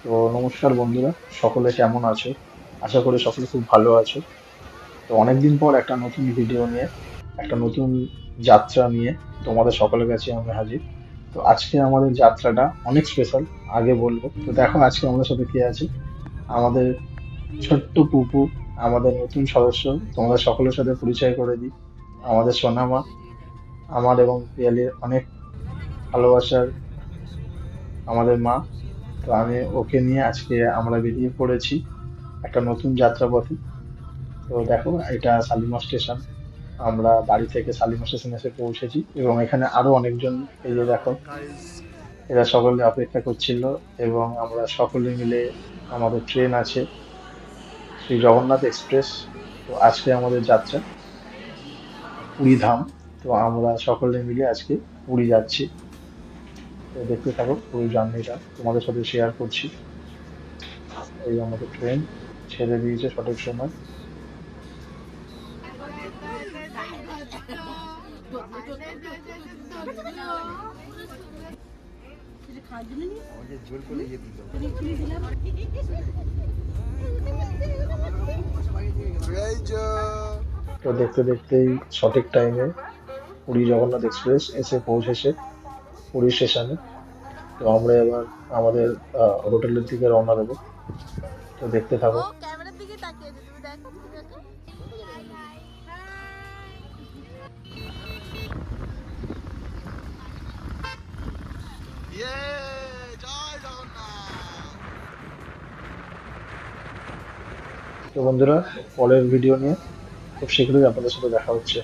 তো নমস্কার বন্ধুরা, সকলে কেমন আছো? আশা করি সকলে খুব ভালো আছো। তো অনেকদিন পর একটা নতুন ভিডিও নিয়ে, একটা নতুন যাত্রা নিয়ে তোমাদের সকলের কাছে আমরা হাজির। তো আজকে আমাদের যাত্রাটা অনেক স্পেশাল, আগে বলবো। তো দেখো আজকে আমাদের সাথে কে আছে। আমাদের ছোট্ট পুপু, আমাদের নতুন সদস্য। তোমাদের সকলের সাথে পরিচয় করে দিই। আমাদের সোনামা, আমার এবং পিয়ালির অনেক ভালোবাসার আমাদের মা। তো আমি ওকে নিয়ে আজকে আমরা বেরিয়ে পড়েছি একটা নতুন যাত্রাপথে। তো দেখো, এটা শালিমার স্টেশন। আমরা বাড়ি থেকে শালিমার স্টেশন এসে পৌঁছেছি এবং এখানে আরো অনেকজন, এই যে দেখো, এরা সকলে অপেক্ষা করছিল। এবং আমরা সকলে মিলে, আমাদের ট্রেন আছে শ্রী জগন্নাথ এক্সপ্রেস। তো আজকে আমাদের যাত্রা পুরী ধাম। তো আমরা সকলে মিলে আজকে পুরী যাচ্ছি। তো দেখতে থাকো, পুরো জার্নিটা তোমাদের সাথে শেয়ার করছি। এই আমাদের ট্রেন ছেড়ে দিয়েছে সঠিক সময়। তো দেখতে দেখতেই সঠিক টাইমে পুরী জগন্নাথ এক্সপ্রেস এসে পৌঁছেছে পুরী স্টেশনে। তো আমরা এবার আমাদের হোটেলের দিকে রওনা দেবো। তো দেখতে থাকো। তো বন্ধুরা, পরের ভিডিও নিয়ে খুব শীঘ্রই আপনাদের সাথে দেখা হচ্ছে।